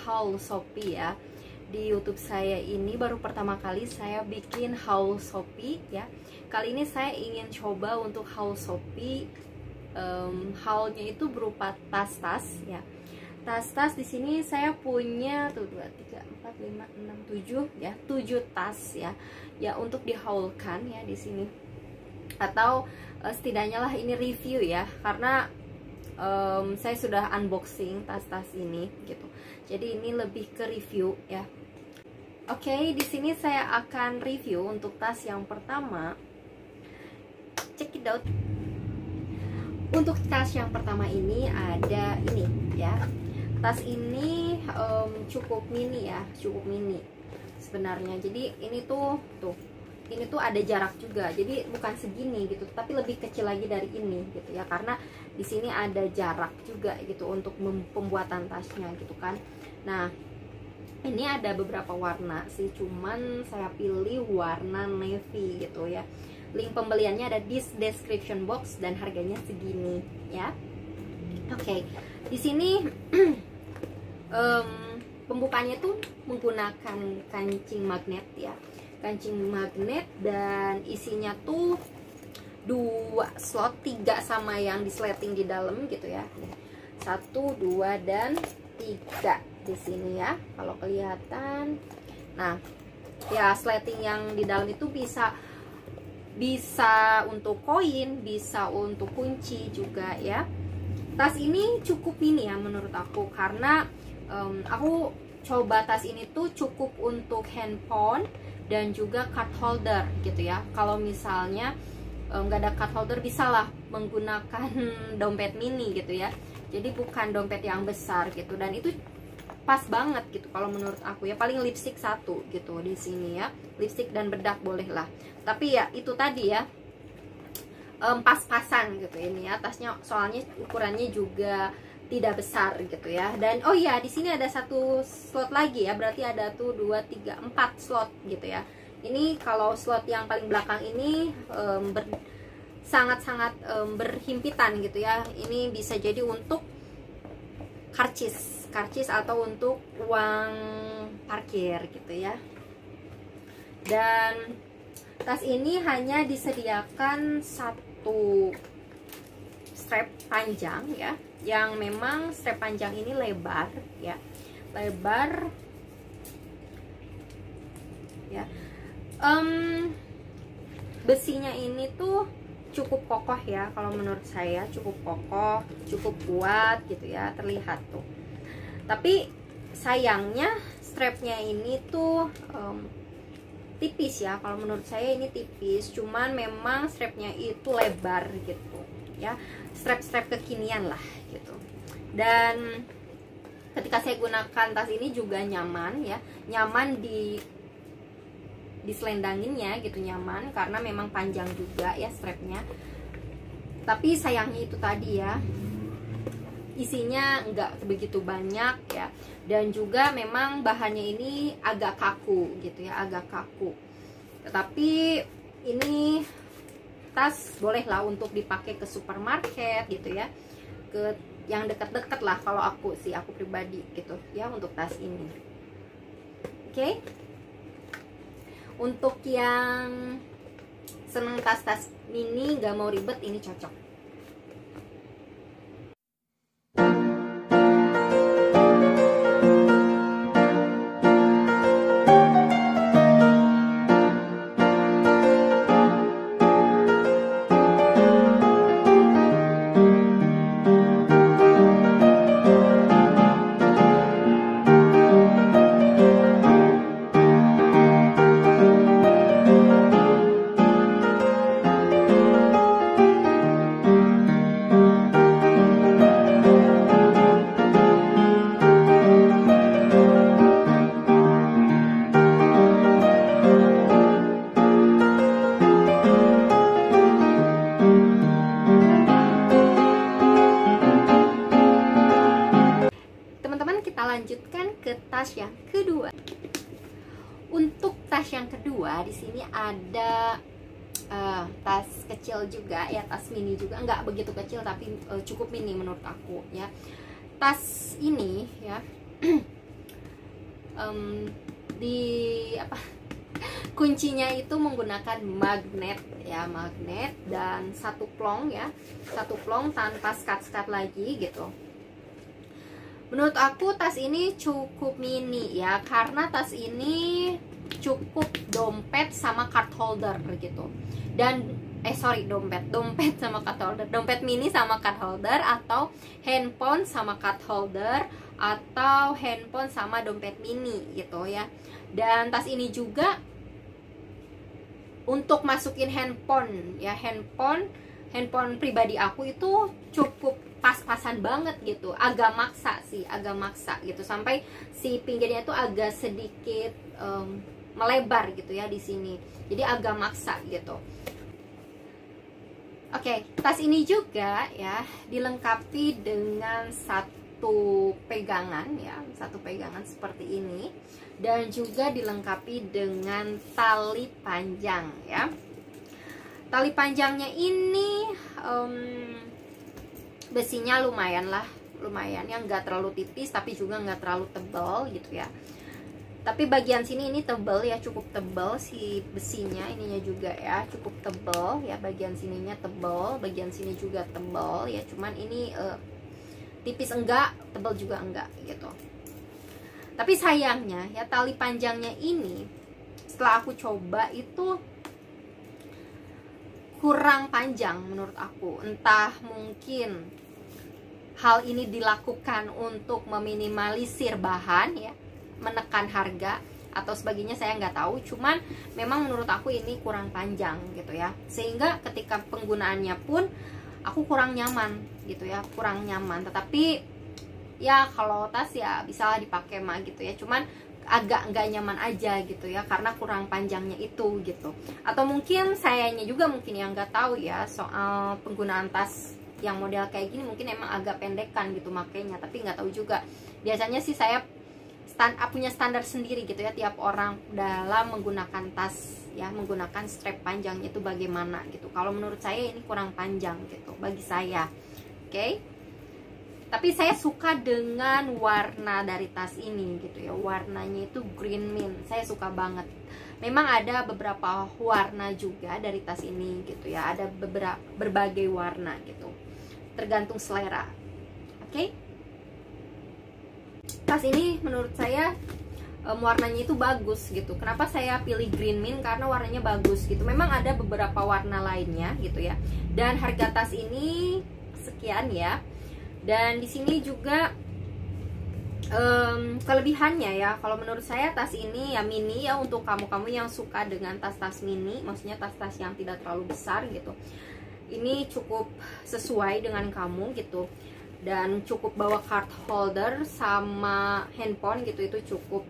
haul Shopee ya. Di YouTube saya ini baru pertama kali saya bikin haul Shopee ya. Kali ini saya ingin coba untuk haul Shopee. Haulnya itu berupa tas-tas ya. Tas-tas di sini saya punya tuh 2, 3, 4, 5, 6, 7 ya, 7 tas ya. Ya untuk dihaulkan ya di sini. Atau setidaknya lah ini review ya, karena saya sudah unboxing tas-tas ini gitu. Jadi ini lebih ke review ya. Oke, di sini saya akan review untuk tas yang pertama. Check it out. Untuk tas yang pertama ini ada ini ya. Tas ini cukup mini ya, cukup mini sebenarnya. Jadi ini tuh ini tuh ada jarak juga, jadi bukan segini gitu, tapi lebih kecil lagi dari ini gitu ya, karena di sini ada jarak juga gitu untuk pembuatan tasnya gitu kan. Nah ini ada beberapa warna sih, cuman saya pilih warna navy gitu ya. Link pembeliannya ada di description box dan harganya segini ya. Oke, di sini pembukanya tuh menggunakan kancing magnet ya. Kancing magnet dan isinya tuh 2 slot, 3 sama yang disleting di dalam gitu ya. 1, 2 dan 3 di sini ya, kalau kelihatan. Nah, ya sleting yang di dalam itu bisa untuk koin, bisa untuk kunci juga ya. Tas ini cukup mini ya menurut aku, karena aku coba tas ini tuh cukup untuk handphone dan juga card holder gitu ya. Kalau misalnya nggak ada card holder, bisa lah menggunakan dompet mini gitu ya. Jadi bukan dompet yang besar gitu, dan itu pas banget gitu kalau menurut aku ya. Paling lipstick 1 gitu di sini ya, lipstick dan bedak boleh lah. Tapi ya itu tadi ya, pas-pasan gitu ini ya tasnya, soalnya ukurannya juga tidak besar gitu ya. Dan oh iya, di sini ada 1 slot lagi ya, berarti ada tuh 2, 3, 4 slot gitu ya. Ini kalau slot yang paling belakang ini sangat-sangat berhimpitan gitu ya. Ini bisa jadi untuk karcis atau untuk uang parkir gitu ya. Dan tas ini hanya disediakan 1 strap panjang ya, yang memang strap panjang ini lebar ya, lebar ya. Besinya ini tuh cukup kokoh ya, kalau menurut saya cukup kokoh, cukup kuat gitu ya, terlihat tuh. Tapi sayangnya strapnya ini tuh tipis ya, kalau menurut saya ini tipis. Cuman memang strapnya itu lebar gitu ya, strap kekinian lah gitu. Dan ketika saya gunakan tas ini juga nyaman ya, nyaman di selendanginnya gitu, nyaman karena memang panjang juga ya strapnya. Tapi sayangnya itu tadi ya, isinya nggak begitu banyak ya, dan juga memang bahannya ini agak kaku gitu ya, agak kaku. Tetapi ini tas bolehlah untuk dipakai ke supermarket gitu ya, ke yang dekat-dekat lah kalau aku pribadi gitu ya untuk tas ini. Oke. Untuk yang seneng tas-tas mini, gak mau ribet, ini cocok. Lanjutkan ke tas yang kedua. Untuk tas yang kedua di sini ada tas kecil juga ya, tas mini juga, nggak begitu kecil tapi cukup mini menurut aku ya. Tas ini ya di apa kuncinya itu menggunakan magnet ya, magnet, dan satu plong ya, satu plong tanpa skat-skat lagi gitu. Menurut aku tas ini cukup mini ya, karena tas ini cukup dompet sama card holder gitu. Dan dompet sama card holder, dompet mini sama card holder, atau handphone sama card holder, atau handphone sama dompet mini gitu ya. Dan tas ini juga untuk masukin handphone ya, handphone pribadi aku itu cukup pas-pasan banget gitu, agak maksa sih, agak maksa gitu, sampai si pinggirnya itu agak sedikit melebar gitu ya di sini, jadi agak maksa gitu. Oke, tas ini juga ya dilengkapi dengan satu pegangan ya, satu pegangan seperti ini, dan juga dilengkapi dengan tali panjang ya. Tali panjangnya ini besinya lumayan ya, nggak terlalu tipis tapi juga nggak terlalu tebal gitu ya. Tapi bagian sini ini tebal ya, cukup tebal si besinya, ininya juga ya cukup tebal ya, bagian sininya tebal, bagian sini juga tebal ya, cuman ini tipis enggak, tebal juga enggak gitu. Tapi sayangnya ya, tali panjangnya ini setelah aku coba itu kurang panjang menurut aku. Entah mungkin hal ini dilakukan untuk meminimalisir bahan ya, menekan harga atau sebagainya, saya nggak tahu. Cuman memang menurut aku ini kurang panjang gitu ya, sehingga ketika penggunaannya pun aku kurang nyaman gitu ya, kurang nyaman. Tetapi ya kalau tas ya bisa dipakai mah gitu ya, cuman agak nggak nyaman aja gitu ya, karena kurang panjangnya itu gitu. Atau mungkin sayanya juga mungkin yang nggak tahu ya soal penggunaan tas yang model kayak gini, mungkin emang agak pendekan gitu makanya, tapi nggak tahu juga. Biasanya sih saya punya standar sendiri gitu ya, tiap orang dalam menggunakan tas ya, menggunakan strap panjang itu bagaimana gitu. Kalau menurut saya ini kurang panjang gitu bagi saya. Oke. Tapi saya suka dengan warna dari tas ini gitu ya, warnanya itu green mint, saya suka banget. Memang ada beberapa warna juga dari tas ini gitu ya, ada berbagai warna gitu, tergantung selera. Oke. Tas ini menurut saya warnanya itu bagus gitu. Kenapa saya pilih green mint? Karena warnanya bagus gitu. Memang ada beberapa warna lainnya gitu ya. Dan harga tas ini sekian ya. Dan di sini juga kelebihannya ya, kalau menurut saya tas ini ya mini ya, untuk kamu-kamu yang suka dengan tas-tas mini, maksudnya tas-tas yang tidak terlalu besar gitu. Ini cukup sesuai dengan kamu gitu. Dan cukup bawa card holder sama handphone gitu, itu cukup.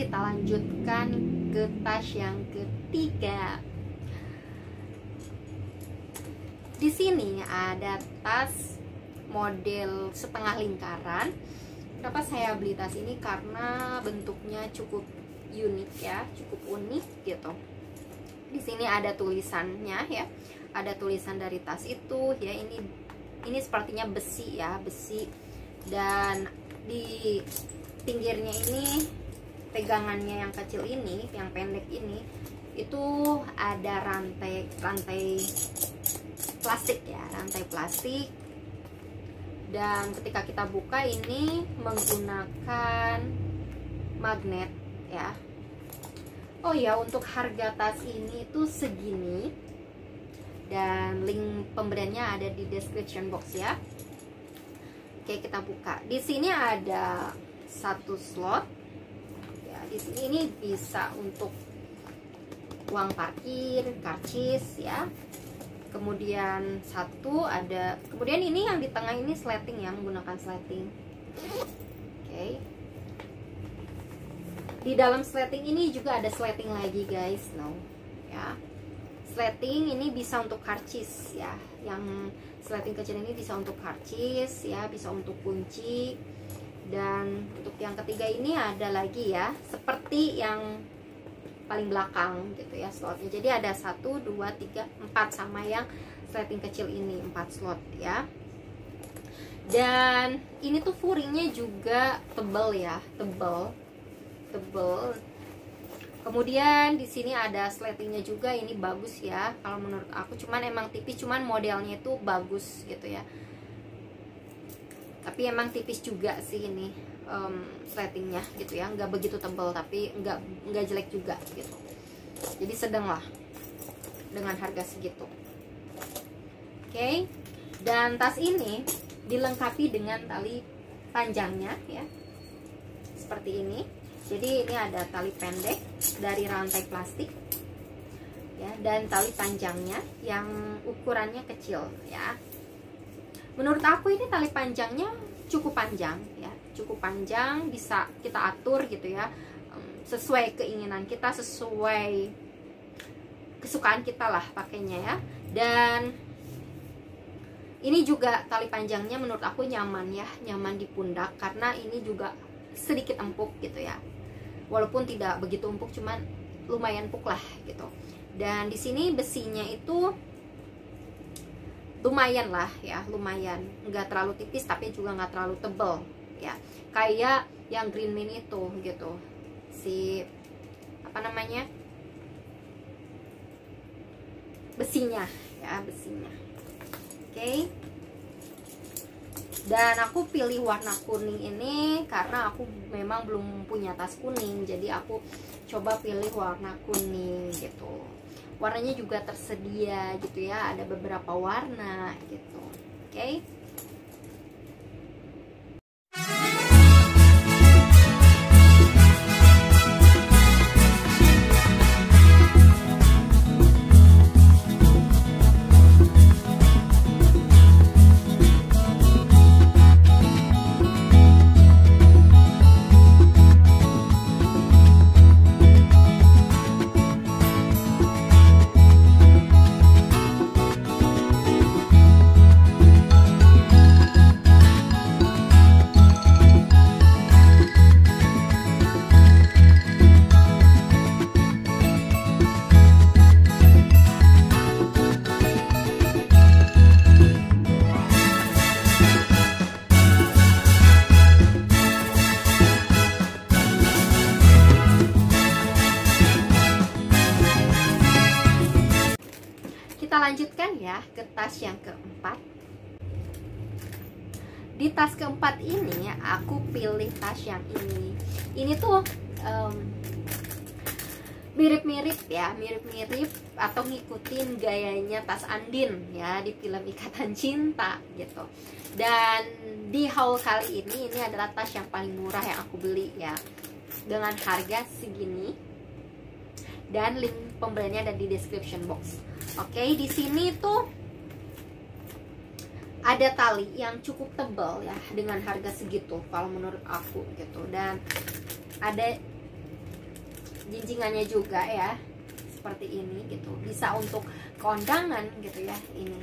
Lanjutkan ke tas yang ketiga. Di sini ada tas model setengah lingkaran. Kenapa saya beli tas ini? Karena bentuknya cukup unik ya, cukup unik gitu. Di sini ada tulisannya ya, ada tulisan dari tas itu ya. Ini sepertinya besi ya, besi. Dan di pinggirnya ini, pegangannya yang kecil ini, yang pendek ini, itu ada rantai plastik ya, rantai plastik. Dan ketika kita buka ini menggunakan magnet ya. Oh ya, untuk harga tas ini tuh segini, dan link pembeliannya ada di description box ya. Oke, kita buka. Di sini ada satu slot ya. Di sini ini bisa untuk uang parkir, karcis ya. Kemudian kemudian ini yang di tengah ini sleting ya, menggunakan sleting. Oke. Di dalam sleting ini juga ada sleting lagi guys, ya. Sleting ini bisa untuk karcis ya. Yang sleting kecil ini bisa untuk karcis ya, bisa untuk kunci. Dan untuk yang ketiga ini ada lagi ya, seperti yang paling belakang gitu ya slotnya. Jadi ada 1, 2, 3, 4 sama yang sleting kecil ini 4 slot ya. Dan ini tuh furingnya juga tebal ya, tebal. Kemudian di sini ada sletingnya juga, ini bagus ya kalau menurut aku. Cuman emang tipis, cuman modelnya itu bagus gitu ya. Tapi emang tipis juga sih ini sletingnya gitu ya, nggak begitu tebal tapi nggak jelek juga gitu. Jadi sedang lah dengan harga segitu. Oke. Dan tas ini dilengkapi dengan tali panjangnya ya, seperti ini. Jadi ini ada tali pendek dari rantai plastik ya, dan tali panjangnya yang ukurannya kecil ya. Menurut aku ini tali panjangnya cukup panjang ya, cukup panjang, bisa kita atur gitu ya, sesuai keinginan kita, sesuai kesukaan kita lah pakainya ya. Dan ini juga tali panjangnya menurut aku nyaman ya, nyaman di pundak, karena ini juga sedikit empuk gitu ya. Walaupun tidak begitu empuk, cuman lumayan empuk lah gitu. Dan di sini besinya itu lumayan lah ya, lumayan, nggak terlalu tipis tapi juga nggak terlalu tebel ya, kayak yang Green Min itu gitu, si apa namanya, besinya ya, besinya. Oke. Dan aku pilih warna kuning ini karena aku memang belum punya tas kuning, jadi aku coba pilih warna kuning gitu. Warnanya juga tersedia gitu ya, ada beberapa warna gitu. Oke. Kita lanjutkan ya ke tas yang keempat. Di tas keempat ini aku pilih tas yang ini. Ini tuh mirip-mirip ya, mirip-mirip atau ngikutin gayanya tas Andin ya di film Ikatan Cinta gitu. Dan di haul kali ini adalah tas yang paling murah yang aku beli ya, dengan harga segini. Dan link pembeliannya ada di description box. Oke, di sini tuh ada tali yang cukup tebal ya dengan harga segitu kalau menurut aku gitu. Dan ada jinjingannya juga ya, seperti ini gitu. Bisa untuk kondangan gitu ya, ini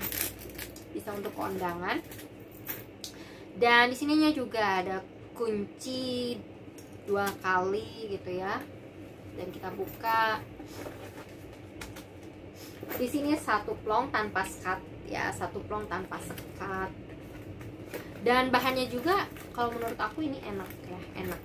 bisa untuk kondangan. Dan di sininya juga ada kunci 2 kali gitu ya. Dan kita buka. Di sini 1 plong tanpa sekat ya, 1 plong tanpa sekat. Dan bahannya juga kalau menurut aku ini enak ya, enak.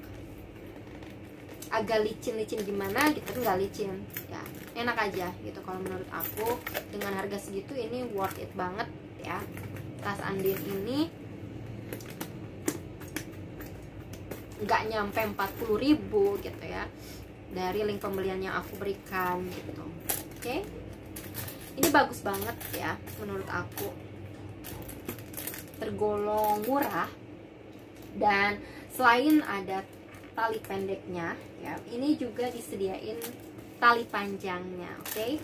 Agak licin-licin gimana gitu, nggak licin ya, enak aja gitu kalau menurut aku. Dengan harga segitu ini worth it banget ya, tas Andin ini. nggak nyampe 40.000 gitu ya, dari link pembelian yang aku berikan gitu. Oke, ini bagus banget ya menurut aku, tergolong murah. Dan selain ada tali pendeknya ya, ini juga disediain tali panjangnya. Oke.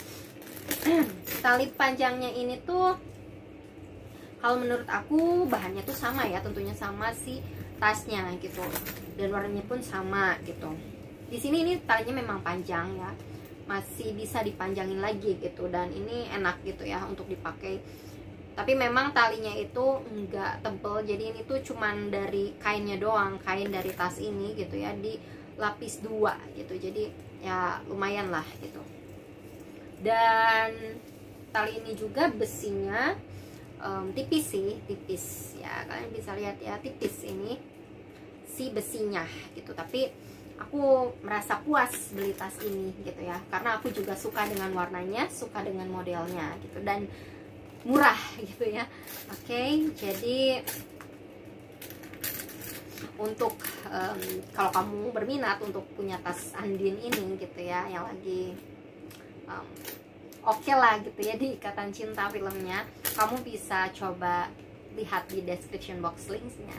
Tali panjangnya ini tuh kalau menurut aku bahannya tuh sama ya, tentunya sama si tasnya gitu, dan warnanya pun sama gitu. Di sini ini talinya memang panjang ya, masih bisa dipanjangin lagi gitu, dan ini enak gitu ya untuk dipakai. Tapi memang talinya itu enggak tebel, jadi ini tuh cuman dari kainnya doang, kain dari tas ini gitu ya, di lapis 2 gitu, jadi ya lumayan lah gitu. Dan tali ini juga besinya tipis sih, tipis ya, kalian bisa lihat ya, tipis ini si besinya gitu. Tapi aku merasa puas beli tas ini gitu ya, karena aku juga suka dengan warnanya, suka dengan modelnya gitu, dan murah gitu ya. Oke, jadi untuk kalau kamu berminat untuk punya tas Andin ini gitu ya, yang lagi oke lah gitu ya di Ikatan Cinta filmnya, kamu bisa coba lihat di description box linknya.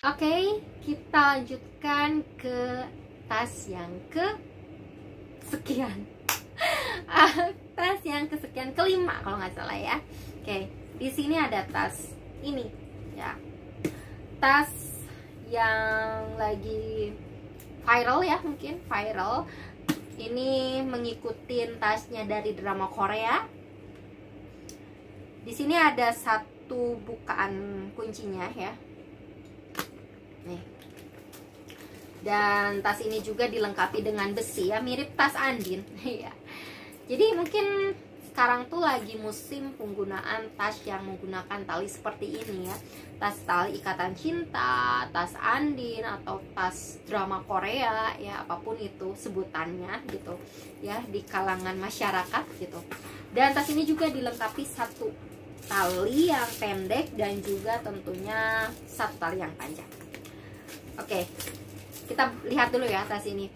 Oke, kita lanjutkan ke tas yang kesekian. Tas yang kesekian, kelima kalau nggak salah ya. Oke, di sini ada tas ini ya, tas yang lagi viral ya, mungkin viral. Ini mengikuti tasnya dari drama Korea. Di sini ada satu bukaan kuncinya ya. Nih. Dan tas ini juga dilengkapi dengan besi ya, mirip tas Andin ya. Jadi mungkin sekarang tuh lagi musim penggunaan tas yang menggunakan tali seperti ini ya. Tas tali Ikatan Cinta, tas Andin, atau tas drama Korea ya, apapun itu sebutannya gitu ya di kalangan masyarakat gitu. Dan tas ini juga dilengkapi satu tali yang pendek dan juga tentunya satu tali yang panjang. Oke, kita lihat dulu ya tas ini.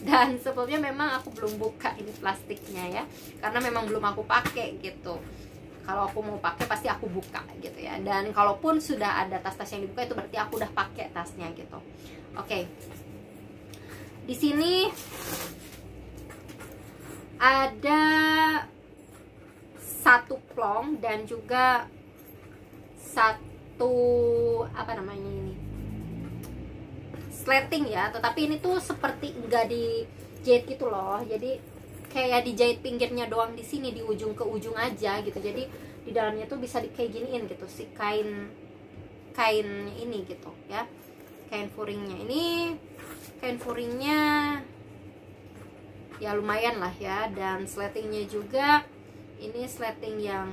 Dan sebelumnya memang aku belum buka ini plastiknya ya, karena memang belum aku pakai gitu. Kalau aku mau pakai pasti aku buka gitu ya. Dan kalaupun sudah ada tas-tas yang dibuka, itu berarti aku udah pakai tasnya gitu. Oke. Di sini ada satu plong dan juga satu apa namanya ini, sleting ya, tetapi ini tuh seperti enggak dijahit gitu loh. Jadi kayak dijahit pinggirnya doang di sini, di ujung ke ujung aja gitu. Jadi di dalamnya tuh bisa kayak giniin gitu si kain ini gitu ya. Kain furingnya ini, kain furingnya ya lumayan lah ya, dan sletingnya juga Ini sleting yang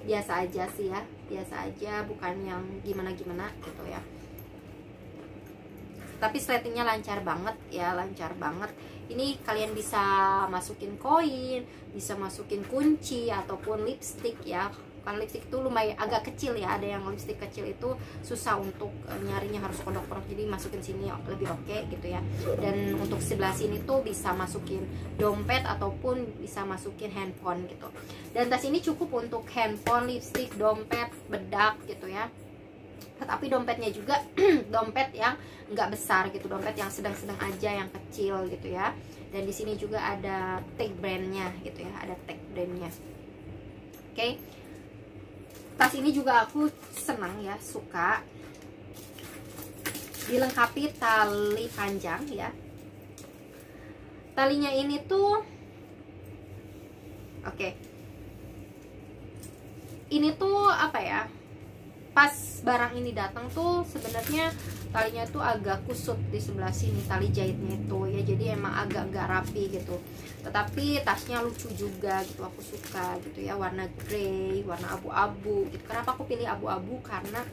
biasa aja sih ya, biasa aja, bukan yang gimana-gimana gitu ya. Tapi sletingnya lancar banget ya, lancar banget. Ini kalian bisa masukin koin, bisa masukin kunci ataupun lipstick ya. Kalau lipstick itu lumayan agak kecil ya, ada yang lipstick kecil itu susah untuk nyarinya, harus pondok-pondok, jadi masukin sini lebih oke gitu ya. Dan untuk sebelah sini tuh bisa masukin dompet ataupun bisa masukin handphone gitu. Dan tas ini cukup untuk handphone, lipstick, dompet, bedak gitu ya. Tapi dompetnya juga dompet yang nggak besar gitu, dompet yang sedang-sedang aja, yang kecil gitu ya. Dan di sini juga ada tag brandnya gitu ya, ada tag brandnya. Oke. Tas ini juga aku senang ya, suka dilengkapi tali panjang ya. Talinya ini tuh oke. Ini tuh apa ya? Pas barang ini datang tuh sebenarnya talinya tuh agak kusut di sebelah sini, tali jahitnya itu ya, jadi emang agak nggak rapi gitu. Tetapi tasnya lucu juga gitu, aku suka gitu ya, warna grey, warna abu-abu gitu. Kenapa aku pilih abu-abu? Karena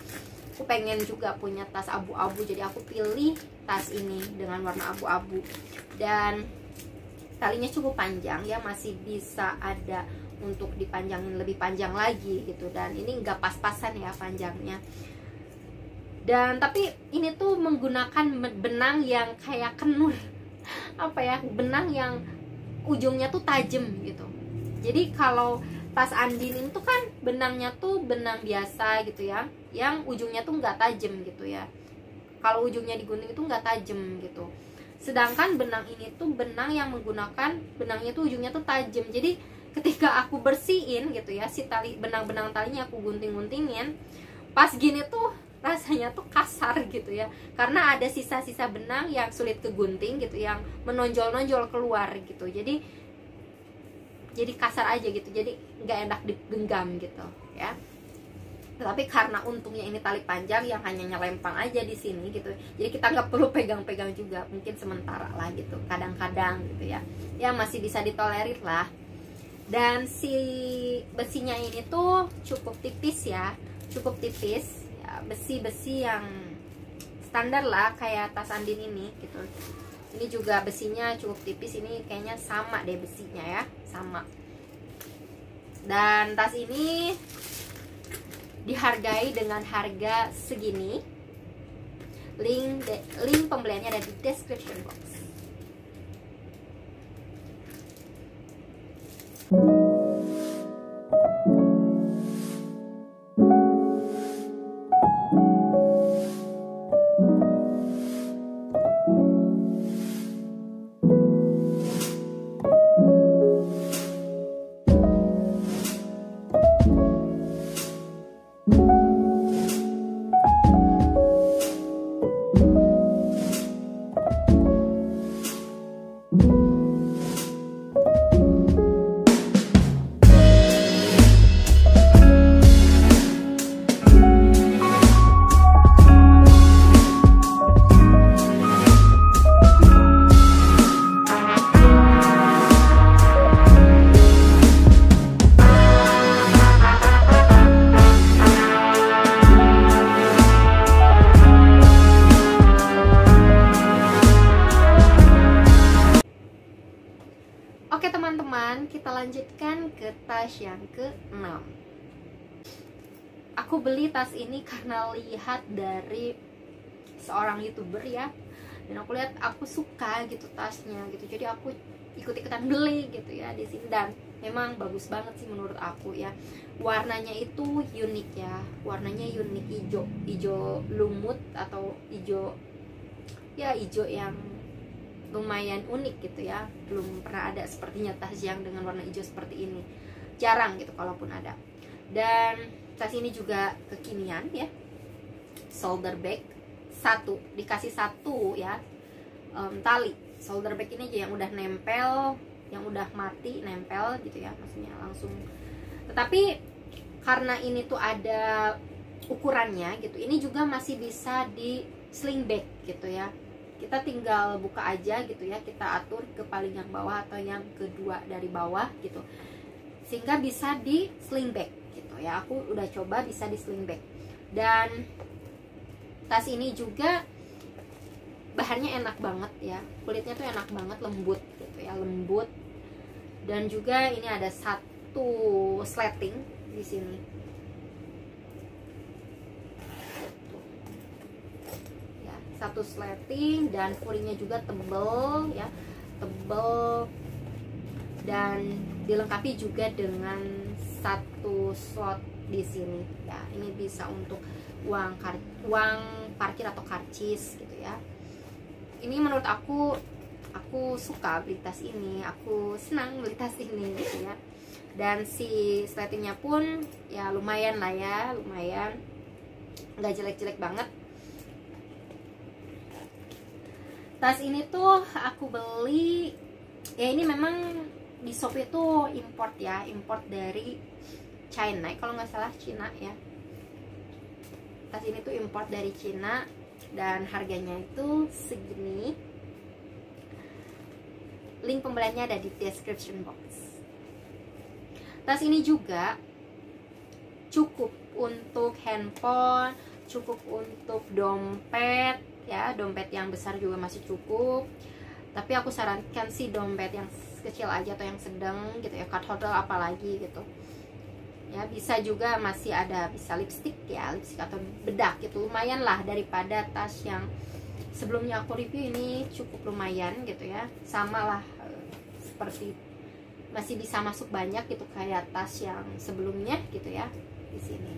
aku pengen juga punya tas abu-abu, jadi aku pilih tas ini dengan warna abu-abu. Dan talinya cukup panjang ya, masih bisa ada untuk dipanjangin lebih panjang lagi gitu. Dan ini nggak pas-pasan ya panjangnya. Dan tapi ini tuh menggunakan benang yang kayak kenur apa ya, benang yang ujungnya tuh tajam gitu. Jadi kalau tas Andin itu kan benangnya tuh benang biasa gitu ya, yang ujungnya tuh nggak tajam gitu ya. Kalau ujungnya digunting itu nggak tajam gitu. Sedangkan benang ini tuh benang yang menggunakan benangnya tuh ujungnya tuh tajam. Jadi ketika aku bersihin gitu ya, si tali, benang-benang talinya aku gunting-guntingin, pas gini tuh rasanya tuh kasar gitu ya, karena ada sisa-sisa benang yang sulit kegunting gitu, yang menonjol-nonjol keluar gitu. Jadi kasar aja gitu, jadi nggak enak digenggam gitu ya. Tapi karena untungnya ini tali panjang yang hanya nyelempang aja di sini gitu, jadi kita nggak perlu pegang-pegang juga, mungkin sementara lah gitu, kadang-kadang gitu ya, ya masih bisa ditolerir lah. Dan si besinya ini tuh cukup tipis ya, cukup tipis ya, besi-besi yang standar lah kayak tas Andin ini gitu. Ini juga besinya cukup tipis, ini kayaknya sama deh besinya ya, sama. Dan tas ini dihargai dengan harga segini. Link pembeliannya ada di description box. Oke teman-teman, kita lanjutkan ke tas yang ke-6. Aku beli tas ini karena lihat dari seorang YouTuber ya, dan aku lihat aku suka gitu tasnya gitu, jadi aku ikut-ikutan beli gitu ya di sini. Dan memang bagus banget sih menurut aku ya, warnanya itu unik ya, warnanya unik, hijau lumut atau hijau ya, hijau yang lumayan unik gitu ya, belum pernah ada sepertinya tas yang dengan warna hijau seperti ini, jarang gitu kalaupun ada. Dan tas ini juga kekinian ya, shoulder bag, dikasih satu ya, tali shoulder bag ini aja yang udah nempel, yang udah mati nempel gitu ya, maksudnya langsung. Tetapi karena ini tuh ada ukurannya gitu, ini juga masih bisa di sling bag gitu ya. Kita tinggal buka aja gitu ya, kita atur ke paling yang bawah atau yang kedua dari bawah gitu. sehingga bisa di sling bag gitu ya. Aku udah coba bisa di sling bag. Dan tas ini juga bahannya enak banget ya, kulitnya tuh enak banget, lembut gitu ya, lembut. Dan juga ini ada satu sleting di sini. Ya, satu sleting, dan furinya juga tebel ya, tebel, dan dilengkapi juga dengan satu slot di sini ya. Ini bisa untuk uang parkir atau karcis gitu ya. Ini menurut aku suka beli tas ini, aku senang beli tas ini gitu ya. Dan si sletingnya pun ya lumayan lah ya, lumayan, nggak jelek-jelek banget. Tas ini tuh aku beli ya, ini memang di Shopee tuh import ya, import dari China kalau nggak salah, Cina ya. Tas ini tuh import dari Cina dan harganya itu segini. Link pembeliannya ada di description box. Tas ini juga cukup untuk handphone, cukup untuk dompet ya, dompet yang besar juga masih cukup. Tapi aku sarankan sih dompet yang kecil aja atau yang sedang gitu ya, card holder apalagi gitu. Ya, bisa juga masih ada, bisa lipstick ya, lipstick atau bedak gitu, lumayan lah daripada tas yang sebelumnya aku review. Ini cukup lumayan gitu ya, sama lah seperti masih bisa masuk banyak gitu kayak tas yang sebelumnya gitu ya di sini.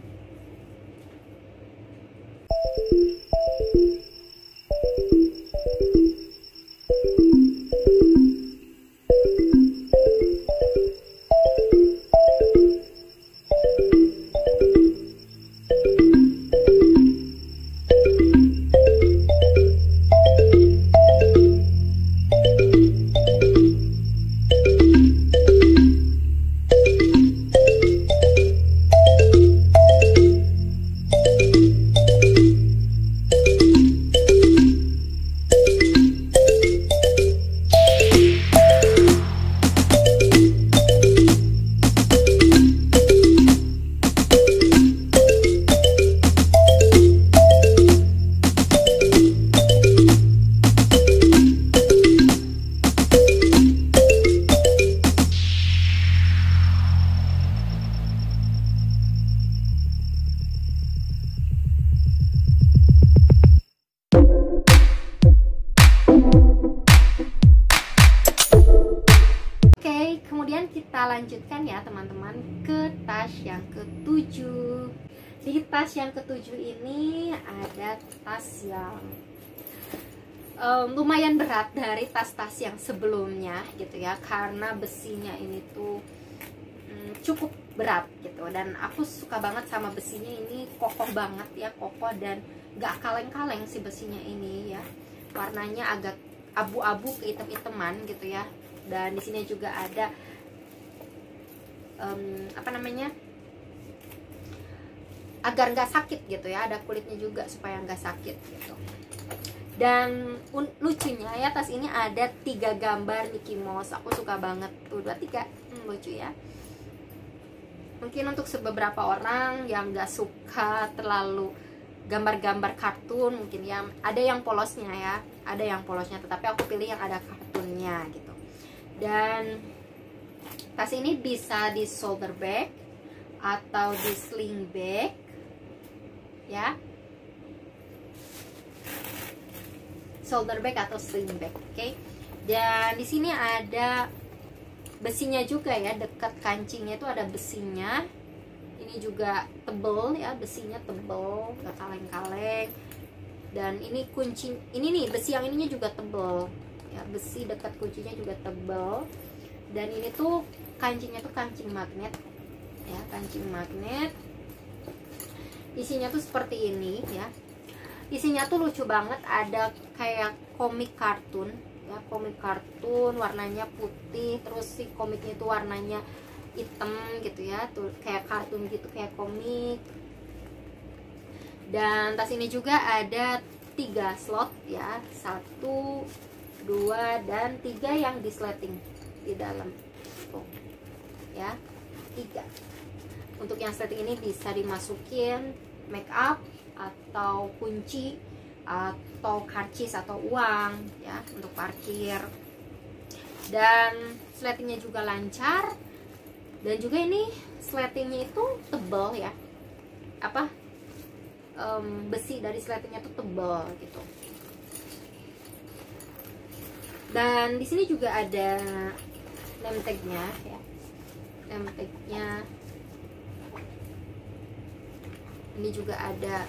Kemudian kita lanjutkan ya teman-teman ke tas yang ketujuh. Di tas yang ketujuh ini ada tas yang lumayan berat dari tas-tas yang sebelumnya gitu ya, karena besinya ini tuh cukup berat gitu. Dan aku suka banget sama besinya, ini kokoh banget ya, kokoh dan gak kaleng-kaleng si besinya ini ya. Warnanya agak abu-abu ke hitam-hitaman gitu ya. Dan di sini juga ada apa namanya, agar nggak sakit gitu ya, ada kulitnya juga supaya nggak sakit gitu. Dan lucunya ya, tas ini ada 3 gambar Mickey Mouse. Aku suka banget tuh, 2, 3 lucu ya. Mungkin untuk beberapa orang yang nggak suka terlalu gambar-gambar kartun mungkin ya, ada yang polosnya ya, ada yang polosnya, tetapi aku pilih yang ada kartunnya gitu. Dan tas ini bisa di shoulder bag atau di sling bag ya, shoulder bag atau sling bag, oke. Dan di sini ada besinya juga ya, dekat kancingnya itu ada besinya. Ini juga tebel ya, besinya tebel, gak kaleng-kaleng. Dan ini kunci, ini nih besi yang ininya juga tebel ya, besi dekat kuncinya juga tebel. Dan ini tuh kancingnya tuh kancing magnet ya, kancing magnet. Isinya tuh seperti ini ya, isinya tuh lucu banget, ada kayak komik kartun ya, komik kartun warnanya putih, terus si komiknya itu warnanya hitam gitu ya, tuh kayak kartun gitu, kayak komik. Dan tas ini juga ada 3 slot ya, 1, 2, dan 3 yang disleting di dalam tuh ya. Untuk yang sleting ini bisa dimasukin make up atau kunci atau karcis atau uang ya, untuk parkir. Dan sletingnya juga lancar, dan juga ini sletingnya itu tebal ya, besi dari sletingnya tuh tebal gitu. Dan di sini juga ada name tag-nya ya. Name tag-nya ini juga ada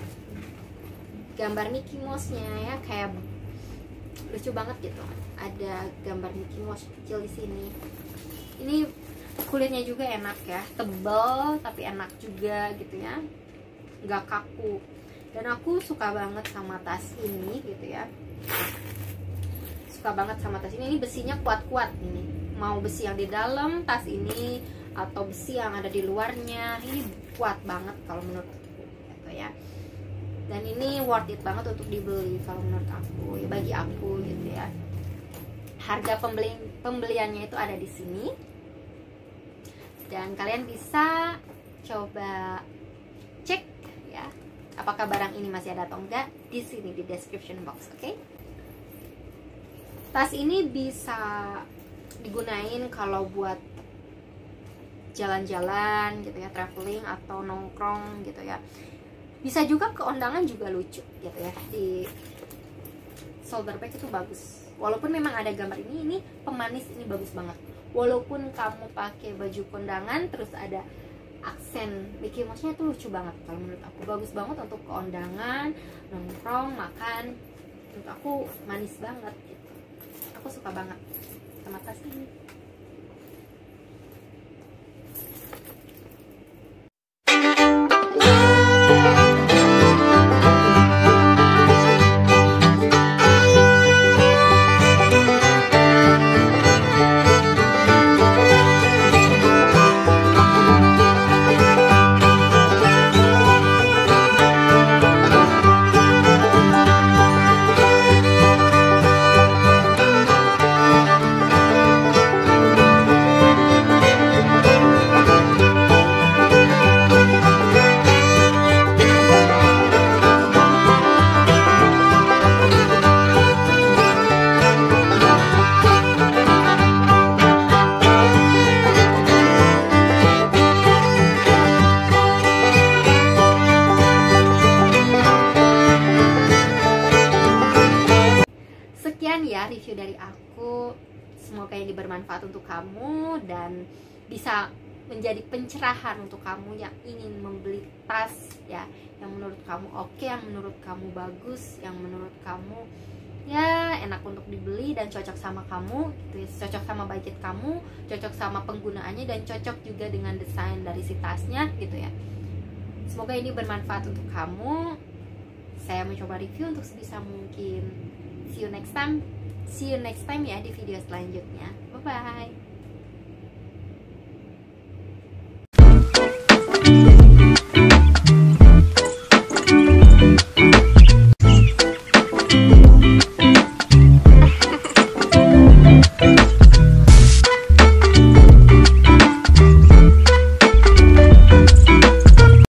gambar Mickey Mouse-nya ya, kayak lucu banget gitu. Ada gambar Mickey Mouse kecil di sini. Ini kulitnya juga enak ya, tebal tapi enak juga gitu ya, nggak kaku. Dan aku suka banget sama tas ini gitu ya, suka banget sama tas ini besinya kuat-kuat ini, mau besi yang di dalam tas ini atau besi yang ada di luarnya, ini kuat banget kalau menurut aku gitu ya. Dan ini worth it banget untuk dibeli kalau menurut aku ya, bagi aku gitu ya. Harga pembeliannya itu ada di sini, dan kalian bisa coba cek ya, apakah barang ini masih ada atau enggak di sini di description box, oke? Tas ini bisa digunain kalau buat jalan-jalan gitu ya, traveling atau nongkrong gitu ya. Bisa juga ke undangan juga lucu gitu ya. Di shoulder bag itu bagus. Walaupun memang ada gambar ini pemanis, ini bagus banget. Walaupun kamu pakai baju kondangan terus ada aksen Mickey Mouse-nya, itu lucu banget kalau menurut aku. Bagus banget untuk ke undangan, nongkrong, makan. Menurut aku manis banget gitu. Aku suka banget sama tas ini. Ya, review dari aku, semoga ini bermanfaat untuk kamu dan bisa menjadi pencerahan untuk kamu yang ingin membeli tas ya, yang menurut kamu oke, yang menurut kamu bagus, yang menurut kamu ya enak untuk dibeli dan cocok sama kamu gitu ya, cocok sama budget kamu, cocok sama penggunaannya, dan cocok juga dengan desain dari si tasnya gitu ya. Semoga ini bermanfaat untuk kamu. Saya mencoba review untuk sebisa mungkin. See you next time ya di video selanjutnya. Bye bye.